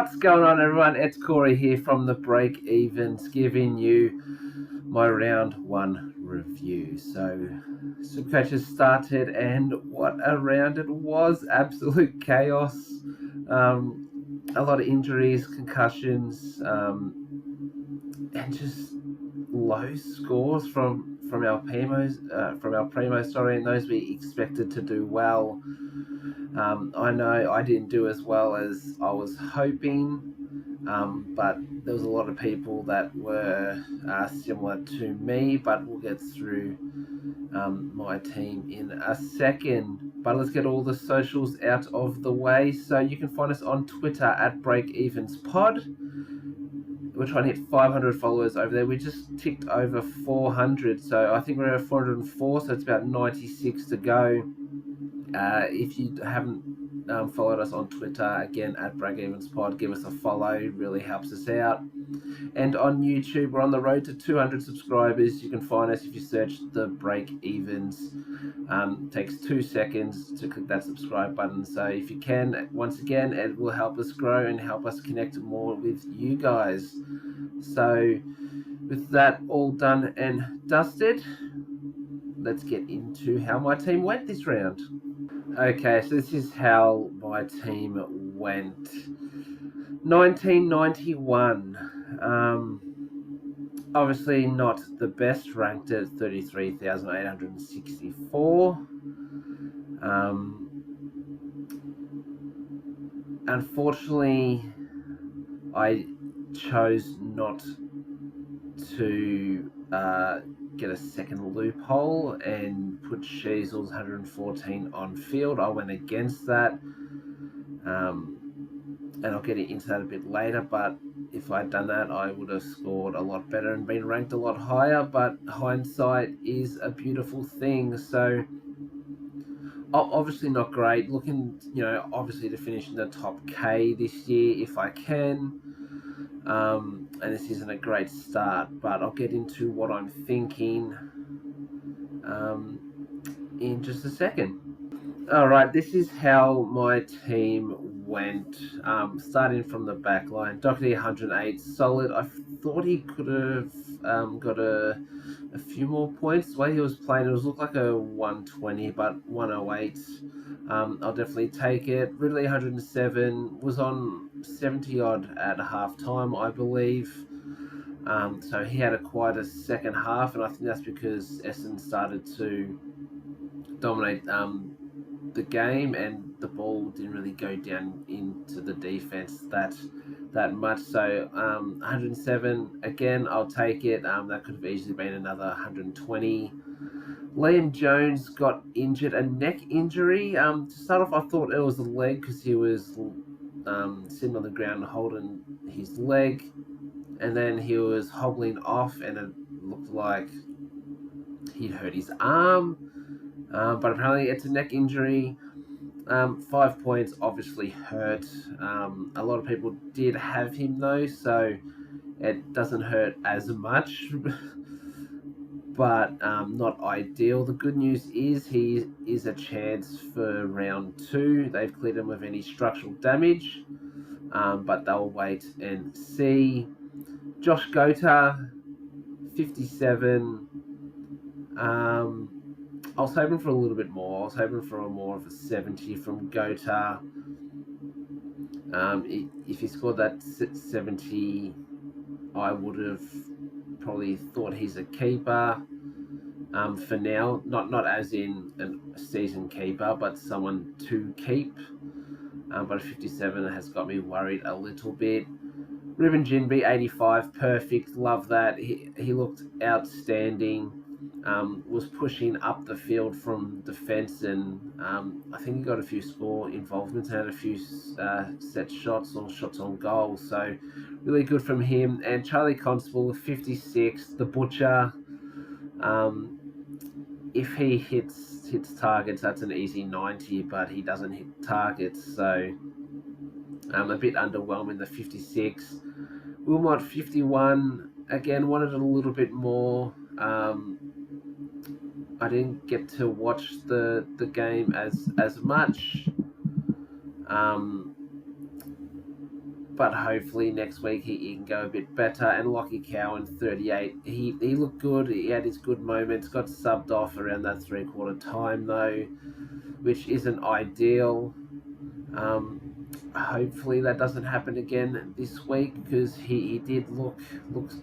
What's going on, everyone? It's Corey here from the Breakevens, giving you my round one review. So, Supercoach has started, and what a round it was! Absolute chaos. A lot of injuries, concussions, and just low scores from our primos. Sorry, and those we expected to do well. I know I didn't do as well as I was hoping, but there was a lot of people that were similar to me, but we'll get through my team in a second. But let's get all the socials out of the way. So you can find us on Twitter at BreakevensPod. We're trying to hit 500 followers over there. We just ticked over 400, so I think we're at 404, so it's about 96 to go. If you haven't followed us on Twitter, again at BreakevensPod, give us a follow, it really helps us out. And on YouTube, we're on the road to 200 subscribers. You can find us if you search the Breakevens. Takes 2 seconds to click that subscribe button. So if you can, once again, it will help us grow and help us connect more with you guys. So with that all done and dusted, let's get into how my team went this round. Okay, so this is how my team went. 1991. Obviously not the best, ranked at 33,864. Unfortunately, I chose not to get a second loophole and put Sheasel's 114 on field. I went against that, and I'll get into that a bit later, but if I'd done that, I would have scored a lot better and been ranked a lot higher, but hindsight is a beautiful thing. So obviously not great. Looking, obviously to finish in the top K this year if I can. And this isn't a great start, but I'll get into what I'm thinking in just a second. All right, this is how my team went. Starting from the back line, Doherty 108, solid. I thought he could have got a few more points. The way he was playing, it was looked like a 120, but 108. I'll definitely take it. Ridley 107 was on 70 odd at half time, I believe. So he had quite a second half, and I think that's because Essen started to dominate the game, and the ball didn't really go down into the defense that much. So 107 again, I'll take it. That could have easily been another 120. Liam Jones got injured, a neck injury. To start off, I thought it was a leg because he was sitting on the ground holding his leg, and then he was hobbling off, and it looked like he'd hurt his arm. But apparently it's a neck injury. 5 points obviously hurt. A lot of people did have him though, so it doesn't hurt as much, but not ideal. The good news is he is a chance for round 2. They've cleared him of any structural damage, but they'll wait and see. Josh Gota, 57. I was hoping for a little bit more. I was hoping for more of a 70 from Gota. If he scored that 70, I would have probably thought he's a keeper for now. Not as in a season keeper, but someone to keep. But a 57 has got me worried a little bit. Ruben Jinby, 85, perfect. Love that. He looked outstanding. Was pushing up the field from defence, and I think he got a few score involvements and had a few set shots or shots on goal. So really good from him. And Charlie Constable, 56, the butcher. If he hits targets, that's an easy 90, but he doesn't hit targets, so a bit underwhelming, the 56. Wilmot, 51, again, wanted a little bit more. I didn't get to watch the game as much. but hopefully next week he can go a bit better. And Lockie Cowan, 38, he looked good. He had his good moments. Got subbed off around that 3/4 time though, which isn't ideal. Hopefully that doesn't happen again this week, because he did look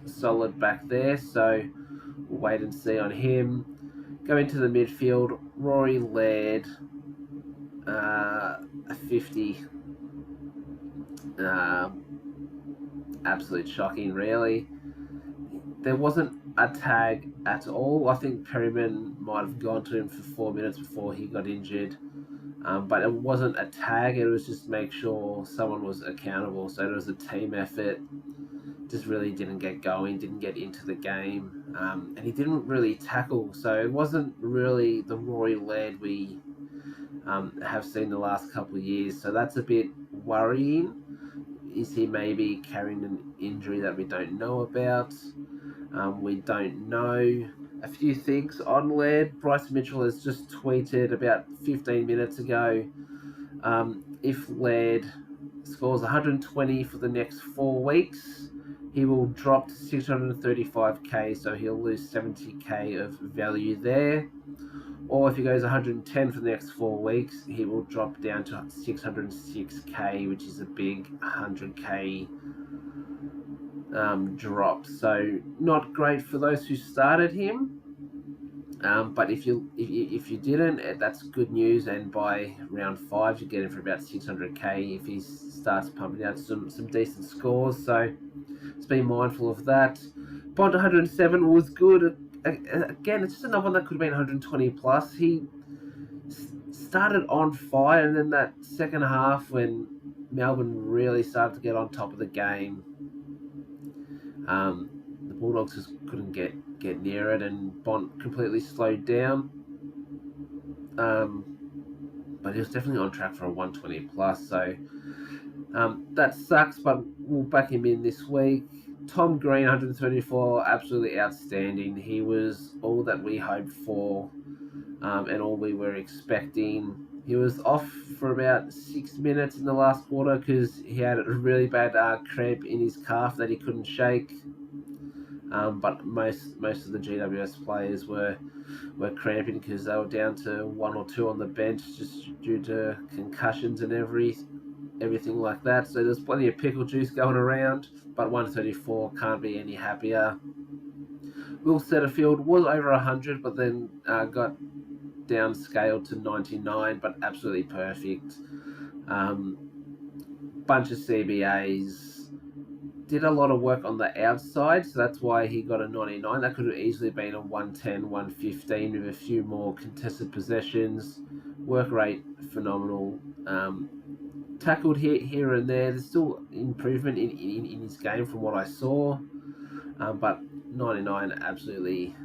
solid back there. So we'll wait and see on him. Going to the midfield, Rory Laird, 50. Absolute shocking, really. There wasn't a tag at all. I think Perryman might have gone to him for 4 minutes before he got injured. But it wasn't a tag. It was just make sure someone was accountable. So it was a team effort. Just really didn't get going, didn't get into the game. And he didn't really tackle. So it wasn't really the Rory Laird we have seen the last couple of years. So that's a bit worrying. Is he maybe carrying an injury that we don't know about? We don't know. A few things on Laird. Bryce Mitchell has just tweeted about 15 minutes ago, if Laird scores 120 for the next 4 weeks, he will drop to 635k, so he'll lose 70k of value there. Or if he goes 110 for the next 4 weeks, he will drop down to 606k, which is a big 100k drop. So not great for those who started him. But if you didn't, that's good news. And by round 5, you get him for about 600k if he starts pumping out some decent scores. So let's be mindful of that. Bond 107 was good. Again, it's just another one that could have been 120 plus. He started on fire, and then that second half when Melbourne really started to get on top of the game, the Bulldogs just couldn't get near it, and Bont completely slowed down. But he was definitely on track for a 120 plus, so that sucks, but we'll back him in this week. Tom Green, 134, absolutely outstanding. He was all that we hoped for, and all we were expecting. He was off for about 6 minutes in the last quarter because he had a really bad cramp in his calf that he couldn't shake. But most of the GWS players were cramping because they were down to 1 or 2 on the bench just due to concussions and everything like that. So there's plenty of pickle juice going around, but 134 can't be any happier. Will Setterfield was over 100, but then got downscaled to 99, but absolutely perfect. Bunch of CBAs. Did a lot of work on the outside, so that's why he got a 99. That could have easily been a 110, 115 with a few more contested possessions. Work rate, phenomenal. Tackled here and there. There's still improvement in his game from what I saw. But 99, absolutely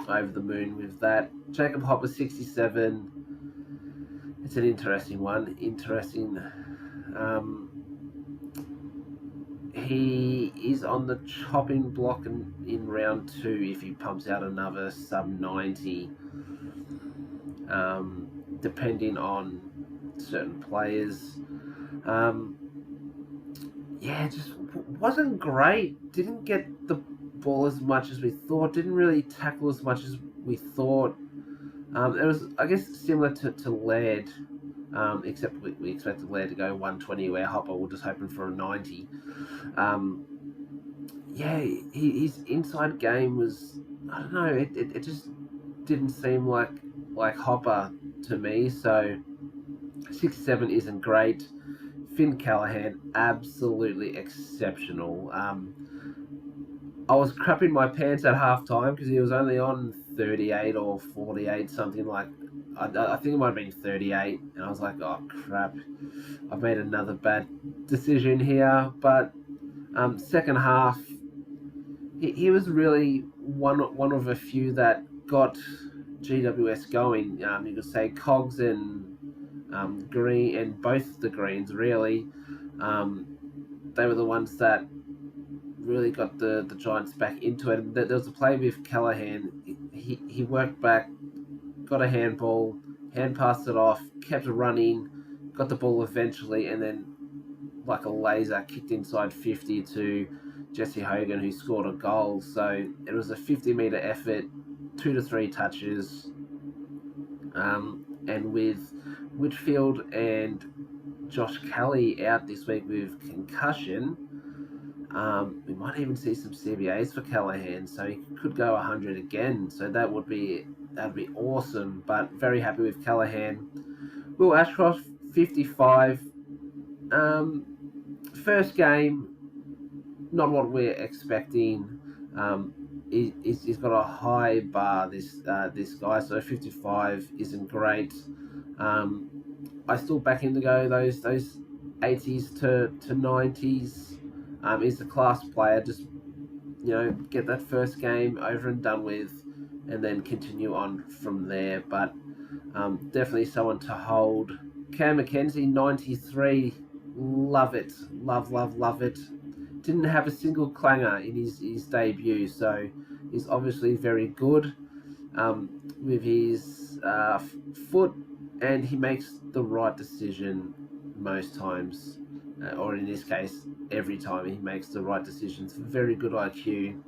over the moon with that. Jacob Hopper, 67. It's an interesting one. He is on the chopping block in round 2 if he pumps out another sub 90, depending on certain players. Just wasn't great. Didn't get the ball as much as we thought. Didn't really tackle as much as we thought. It was, I guess, similar to Laird, except we expected Laird to go 120, where Hopper was just hoping for a 90. His inside game was, I don't know, it just didn't seem like Hopper to me. So 67 isn't great. Finn Callahan, absolutely exceptional. I was crapping my pants at halftime because he was only on 38 or 48, something like. I think it might have been 38, and I was like, "Oh crap, I've made another bad decision here." But second half, he was really one of a few that got GWS going. You could say Cogs and Green, and both the Greens really. They were the ones that really got the Giants back into it. And there was a play with Callahan. He worked back, got a handball, hand passed it off, kept running, got the ball eventually, and then like a laser, kicked inside 50 to Jesse Hogan, who scored a goal. So it was a 50-metre effort, 2 to 3 touches. And with Whitfield and Josh Kelly out this week with concussion, we might even see some CBAs for Callahan, so he could go 100 again. So that'd be awesome. But very happy with Callahan. Will Ashcroft 55. First game, not what we're expecting. He's got a high bar, this guy, so 55 isn't great. I still back him to go those 80s to 90s. He's a class player. Just get that first game over and done with, and then continue on from there. But definitely someone to hold. Cam McKenzie 93. Love it. Love it. Didn't have a single clanger in his debut, so he's obviously very good with his foot, and he makes the right decision most times, or in this case, every time he makes the right decisions. Very good IQ.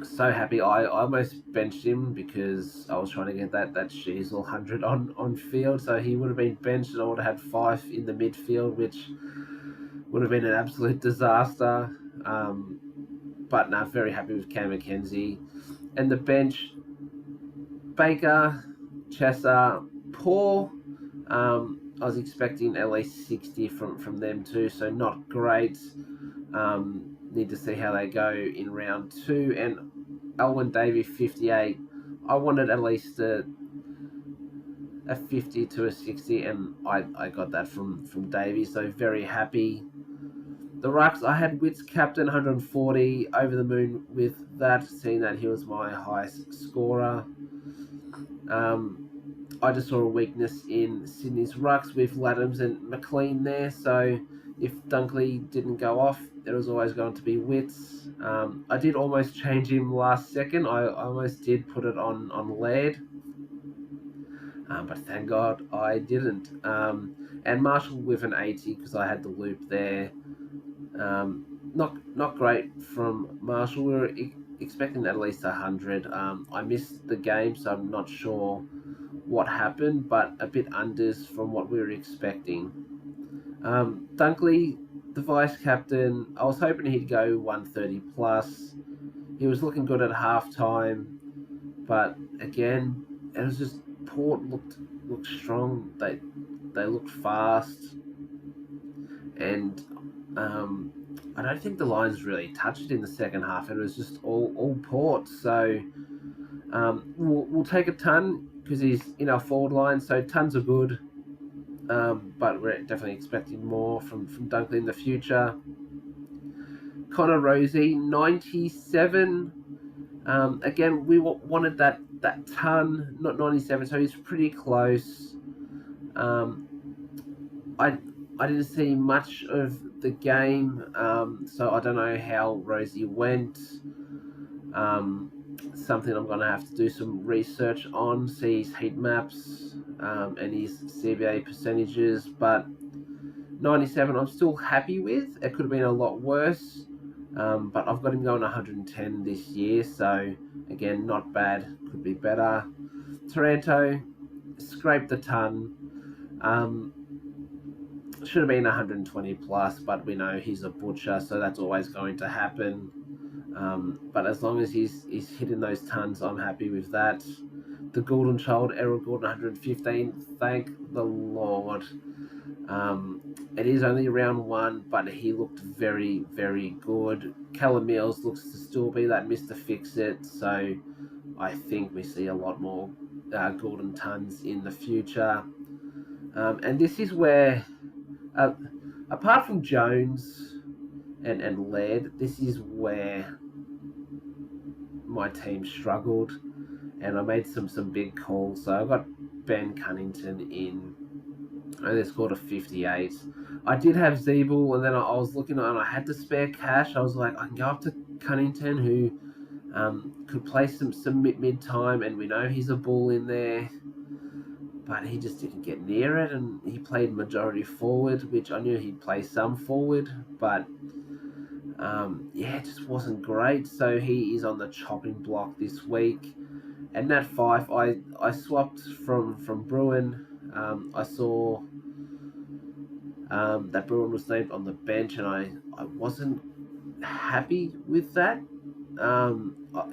So happy. I almost benched him because I was trying to get that Sheasel 100 on field, so he would have been benched and I would have had 5 in the midfield, which would have been an absolute disaster. But no, very happy with Cam McKenzie. And the bench, Baker, Chesser, Paul. I was expecting at least 60 from them too, so not great. Need to see how they go in round 2. And Alwyn Davey 58. I wanted at least a 50 to a 60, and I got that from Davey, so very happy. The Rucks, I had Witts captain 140, over the moon with that, seeing that he was my highest scorer. I just saw a weakness in Sydney's Rucks with Laddams and McLean there, so if Dunkley didn't go off, there was always going to be Witts. I did almost change him last second. I almost did put it on Laird, but thank God I didn't. And Marshall with an 80 because I had the loop there. Not great from Marshall. We were expecting at least 100. I missed the game, so I'm not sure what happened, but a bit unders from what we were expecting. Dunkley, the vice captain, I was hoping he'd go 130 plus. He was looking good at halftime, but again, it was just Port looked strong. They looked fast, and I don't think the Lions really touched in the second half. It was just all Port. So we'll take a ton because he's in our forward line. So tons are good, but we're definitely expecting more from Dunkley in the future. Connor Rosie 97. Again, we wanted that ton, not 97. So he's pretty close. I didn't see much of the game, so I don't know how Rosie went. Something I'm going to have to do some research on, see his heat maps and his CBA percentages, but 97 I'm still happy with. It could have been a lot worse, but I've got him going 110 this year, so again, not bad, could be better. Taranto, scraped the ton. Should have been 120 plus, but we know he's a butcher, so that's always going to happen. But as long as he's hitting those tons, I'm happy with that. The Golden Child, Errol Gordon, 115. Thank the Lord. It is only round 1, but he looked very, very good. Callum Mills looks to still be that Mr. Fix-It, so I think we see a lot more Golden tons in the future. And this is where, apart from Jones and Laird, this is where my team struggled, and I made some big calls. So I got Ben Cunnington in, and they scored a 58. I did have Zeeble, and then I was looking and I had to spare cash. I was like, I can go up to Cunnington, who could play some mid time, and we know he's a bull in there. but he just didn't get near it, and he played majority forward, which I knew he'd play some forward, but it just wasn't great. So he is on the chopping block this week. And Nat Fife, I swapped from Bruin. I saw that Bruin was named on the bench, and I wasn't happy with that.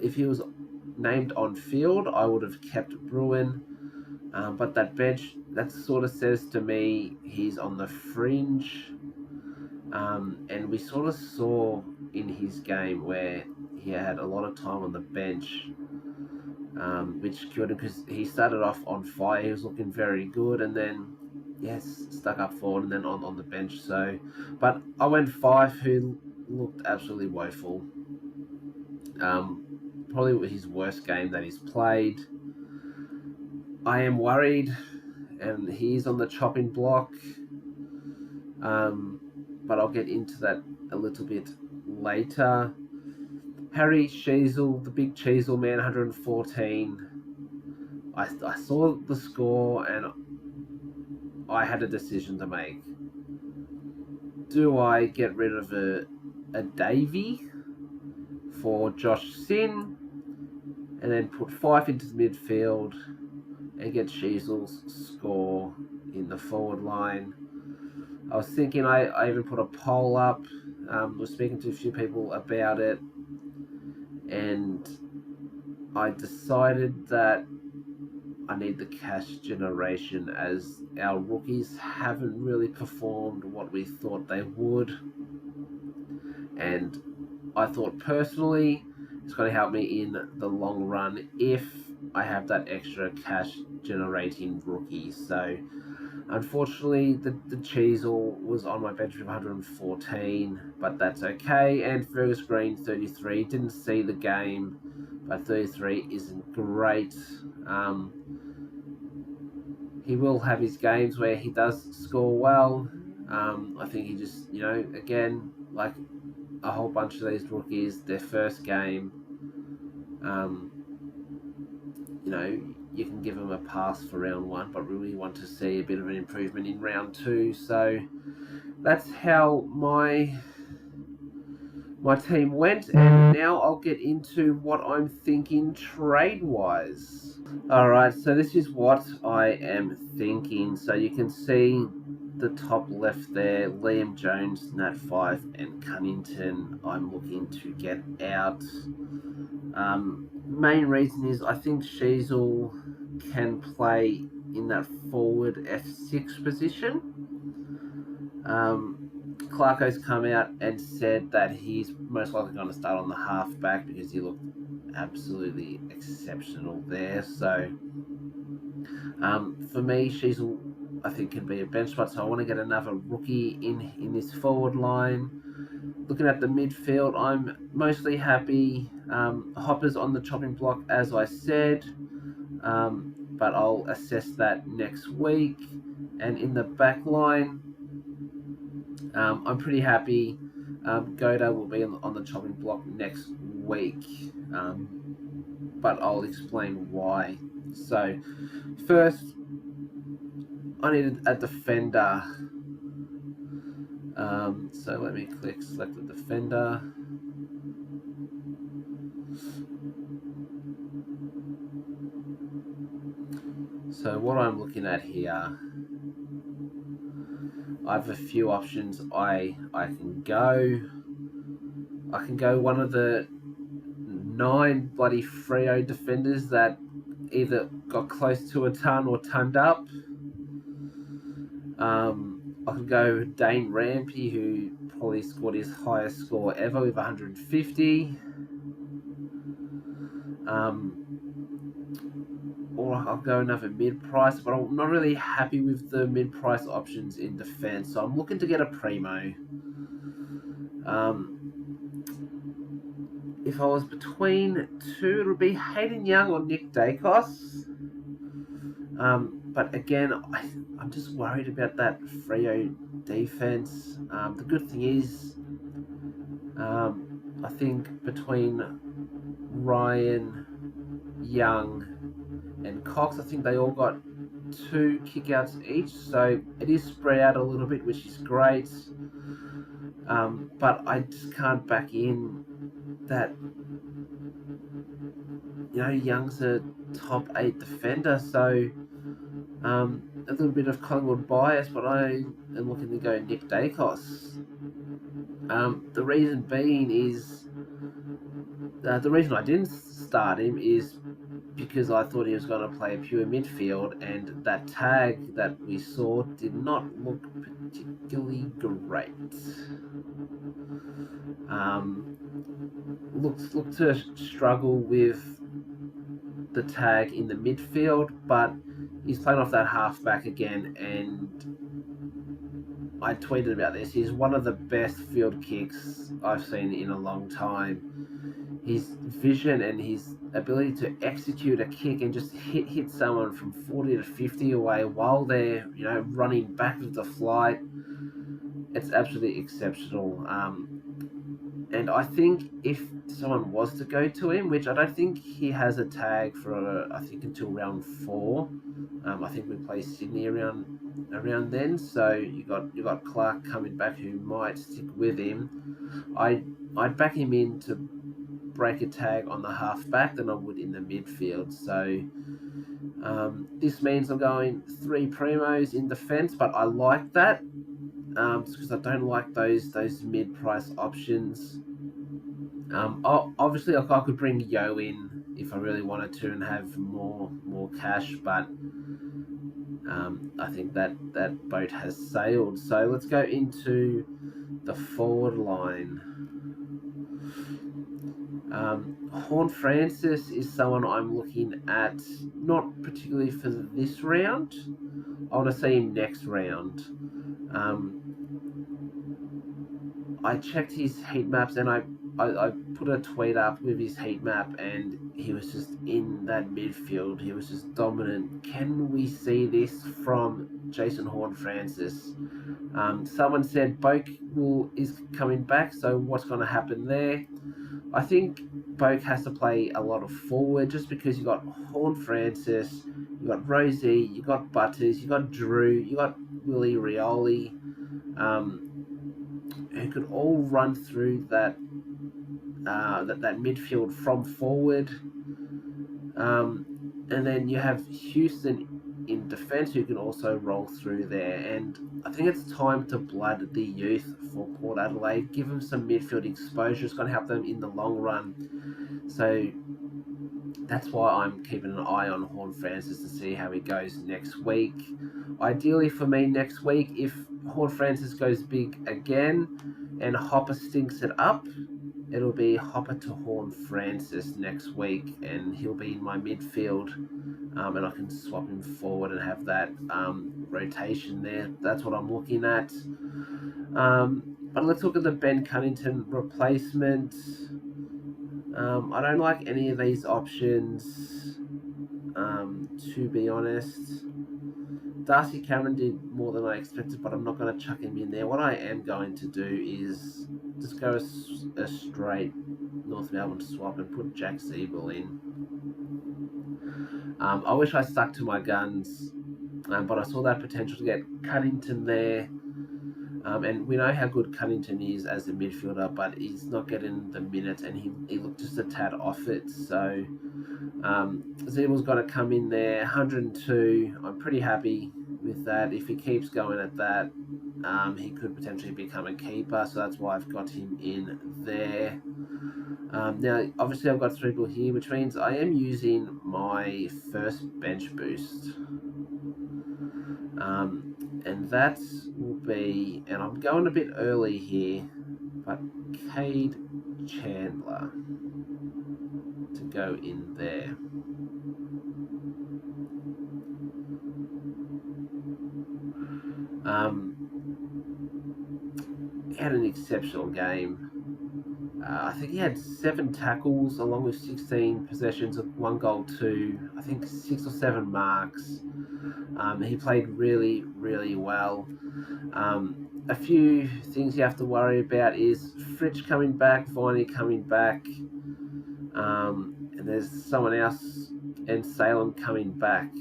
If he was named on field, I would have kept Bruin. But that bench, that sort of says to me he's on the fringe. And we sort of saw in his game where he had a lot of time on the bench, which killed him because he started off on fire. He was looking very good, and then yes, stuck up forward and then on the bench. So, but I went Fife, who looked absolutely woeful. Probably his worst game that he's played. I am worried, and he's on the chopping block. But I'll get into that a little bit later. Harry Sheasel, the big Cheasel man, 114. I saw the score and I had a decision to make. Do I get rid of a Davey for Josh Sin and then put Fife into the midfield and get Sheasel's score in the forward line? I was thinking, I even put a poll up, was speaking to a few people about it, and I decided that I need the cash generation as our rookies haven't really performed what we thought they would. And I thought personally it's going to help me in the long run if I have that extra cash generating rookie. So unfortunately the Cheasel was on my bench with 114, but that's okay. And Fergus Green 33, didn't see the game, but 33 isn't great. He will have his games where he does score well. I think he just, again, like a whole bunch of these rookies, their first game, you can give them a pass for round one, but really want to see a bit of an improvement in round two. So that's how my team went, and now I'll get into what I'm thinking trade-wise. Alright, so this is what I am thinking. So you can see the top left there, Liam Jones, Nat Fife, and Cunnington I'm looking to get out. Main reason is I think Sheasel can play in that forward F6 position. Clarko's come out and said that he's most likely going to start on the halfback because he looked absolutely exceptional there. So for me, Sheasel I think can be a bench spot. So I want to get another rookie in this forward line. Looking at the midfield, I'm mostly happy. Hopper's on the chopping block, as I said, but I'll assess that next week. And in the back line, I'm pretty happy. Goda will be on the chopping block next week, but I'll explain why. So, first, I needed a defender. So let me click select the defender. So what I'm looking at here, I have a few options. I can go one of the 9 bloody Freo defenders that either got close to a ton or tonned up. I could go Dane Rampy, who probably scored his highest score ever with 150. Or I'll go another mid-price, but I'm not really happy with the mid-price options in defence, so I'm looking to get a primo. If I was between two, it would be Hayden Young or Nick Dacos. But again, I'm just worried about that Freo defence. The good thing is, I think between Ryan, Young, and Cox, I think they all got 2 kickouts each, so it is spread out a little bit, which is great. But I just can't back in that, Young's a top 8 defender, so a little bit of Collingwood bias, but I am looking to go Nick Dacos. The reason being is, the reason I didn't start him is because I thought he was going to play a pure midfield, and that tag that we saw did not look particularly great. Looked to struggle with the tag in the midfield, but he's playing off that halfback again, and I tweeted about this. He's one of the best field kicks I've seen in a long time. His vision and his ability to execute a kick and just hit someone from 40 to 50 away while they're running back with the flight, it's absolutely exceptional. And I think if someone was to go to him, which I don't think he has a tag for, I think until round 4. I think we play Sydney around then. So you got Clark coming back, who might stick with him. I'd back him in to break a tag on the halfback than I would in the midfield. So this means I'm going 3 primos in defence, but I like that. Because I don't like those mid-price options. Obviously, I could bring Yo in if I really wanted to and have more cash, but I think that boat has sailed. So let's go into the forward line. Horn Francis is someone I'm looking at, not particularly for this round. I want to see him next round. I checked his heat maps, and I put a tweet up with his heat map, and he was just in that midfield. He was just dominant. Can we see this from Jason Horne-Francis? Someone said Boak is coming back, so what's going to happen there? I think Boak has to play a lot of forward, just because you got Horne-Francis, you got Rosie, you got Butters, you got Drew, you got Willie Rioli, who could all run through that midfield from forward. And then you have Houston in defence, who can also roll through there. And I think it's time to blood the youth for Port Adelaide. Give them some midfield exposure. It's going to help them in the long run. So that's why I'm keeping an eye on Horne-Francis to see how he goes next week. Ideally for me next week, if Horne-Francis goes big again and Hopper stinks it up, it'll be Hopper to Horne-Francis next week, and he'll be in my midfield, and I can swap him forward and have that rotation there. That's what I'm looking at. But let's look at the Ben Cunnington replacement. I don't like any of these options, to be honest. Darcy Cameron did more than I expected, but I'm not going to chuck him in there. What I am going to do is just go a straight North Melbourne swap and put Jack Siebel in. I wish I stuck to my guns, but I saw that potential to get Cunnington there. And we know how good Cunnington is as a midfielder, but he's not getting the minutes, and he looked just a tad off it. So Siebel's got to come in there, 102. I'm pretty happy with that. If he keeps going at that, he could potentially become a keeper, so that's why I've got him in there. Now, obviously, I've got 3 people here, which means I am using my first bench boost. And that will be, and I'm going a bit early here, but Cade Chandler to go in there. He had an exceptional game. I think he had 7 tackles along with 16 possessions of 1 goal, 2, I think 6 or 7 marks. He played really, really well. A few things you have to worry about is Fritsch coming back, Viney coming back, and there's someone else, and Salem coming back.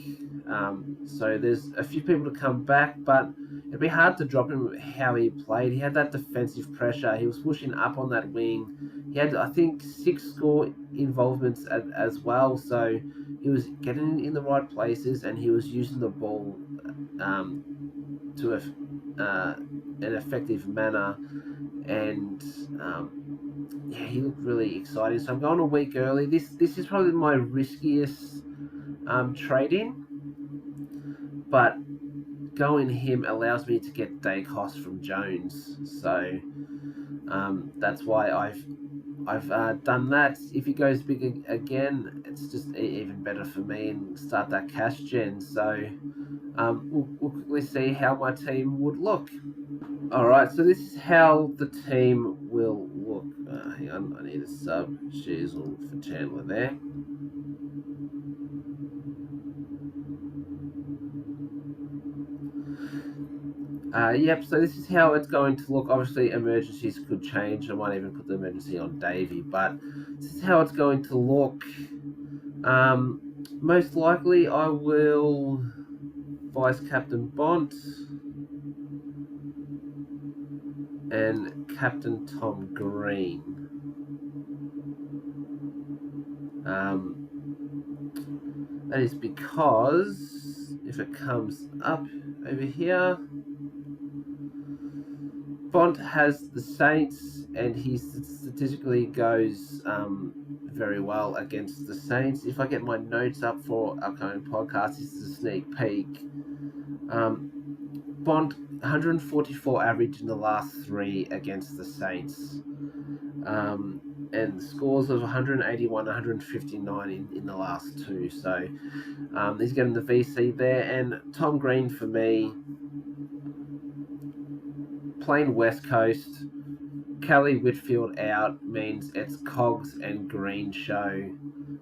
So there's a few people to come back, but it'd be hard to drop him how he played. He had that defensive pressure. He was pushing up on that wing. He had, I think, 6 score involvements as well. So he was getting in the right places, and he was using the ball to an effective manner. And yeah, he looked really exciting. So I'm going a week early. This is probably my riskiest trading, but going him allows me to get day cost from Jones. So that's why I've done that. If he goes big again, it's just even better for me and start that cash gen. So we'll quickly see how my team would look. Alright, so this is how the team will look. Hang on, I need a sub shizzle for Chandler there. Yep, so this is how it's going to look. Obviously, emergencies could change. I might even put the emergency on Davey, but this is how it's going to look. Most likely, I will Vice Captain Bont and Captain Tom Green. That is because if it comes up over here, Bont has the Saints, and he statistically goes very well against the Saints. If I get my notes up for upcoming podcasts, this is a sneak peek. Bont 144 average in the last 3 against the Saints, and scores of 181, 159 in the last 2. So he's getting the VC there. And Tom Green for me, playing West Coast, Kelly Whitfield out means it's Cogs and Green show.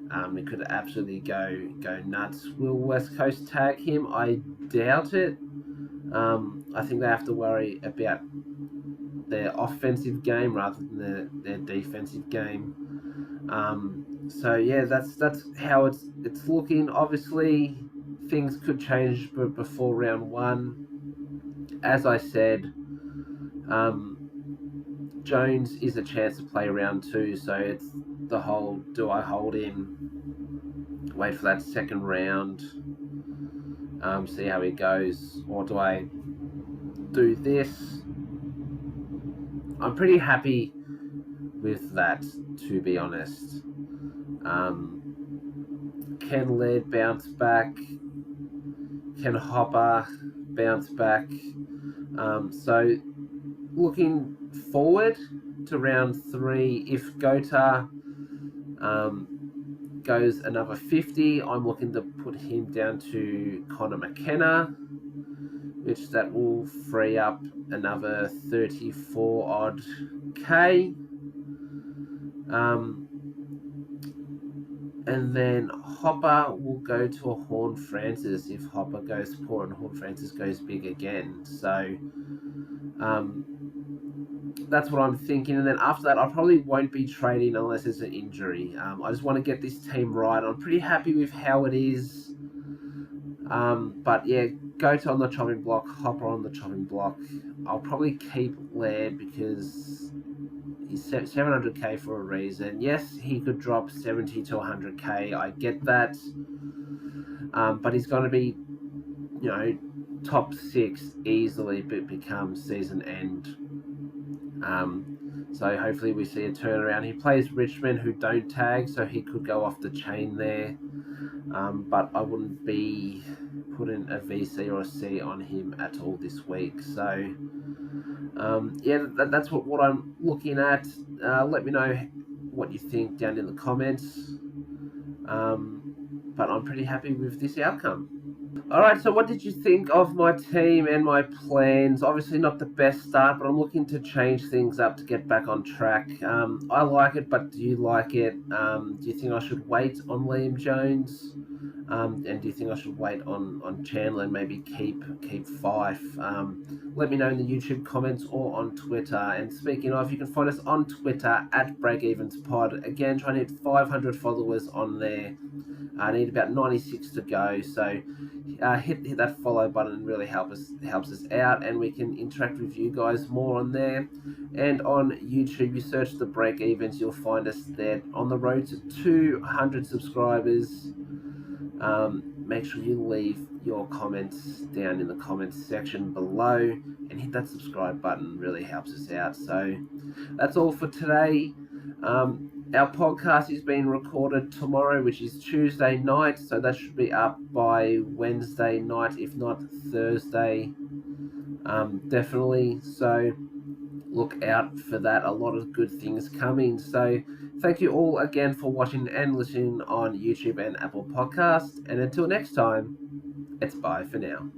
It could absolutely go nuts. Will West Coast tag him? I doubt it. I think they have to worry about their offensive game rather than their defensive game. So yeah, that's how it's looking. Obviously, things could change before round 1. As I said, Jones is a chance to play round 2, so it's the whole, do I hold him, wait for that second round, see how he goes, or do I do this? I'm pretty happy with that, to be honest. Can Laird bounce back? Can Hopper bounce back? So looking forward to round 3, if Gota goes another 50, I'm looking to put him down to Connor McKenna, which that will free up another 34 odd K. And then Hopper will go to a Horn Francis if Hopper goes poor and Horn Francis goes big again. So that's what I'm thinking. And then after that, I probably won't be trading unless there's an injury. I just want to get this team right. I'm pretty happy with how it is. But yeah, Goat on the chopping block, Hopper on the chopping block. I'll probably keep Laird because he's 700k for a reason. Yes, he could drop 70 to 100k. I get that. But he's going to be, top 6 easily, but becomes season end. So hopefully we see a turnaround. He plays Richmond, who don't tag, so he could go off the chain there. But I wouldn't be putting a VC or a C on him at all this week. So yeah, that's what I'm looking at. Let me know what you think down in the comments. But I'm pretty happy with this outcome. Alright, so what did you think of my team and my plans? Obviously not the best start, but I'm looking to change things up to get back on track. I like it, but do you like it? Do you think I should wait on Liam Jones? And do you think I should wait on Chandler and maybe keep Fife? Let me know in the YouTube comments or on Twitter. And speaking of, you can find us on Twitter at BreakevensPod. Again, trying to hit 500 followers on there. I need about 96 to go. So hit that follow button. Really helps us out, and we can interact with you guys more on there. And on YouTube, you search the Breakevens, you'll find us there on the road to 200 subscribers. Make sure you leave your comments down in the comments section below, and hit that subscribe button. Really helps us out. So that's all for today. Our podcast is being recorded tomorrow, which is Tuesday night, so that should be up by Wednesday night, if not Thursday. Definitely. So look out for that. A lot of good things coming. So thank you all again for watching and listening on YouTube and Apple Podcasts. And until next time, it's bye for now.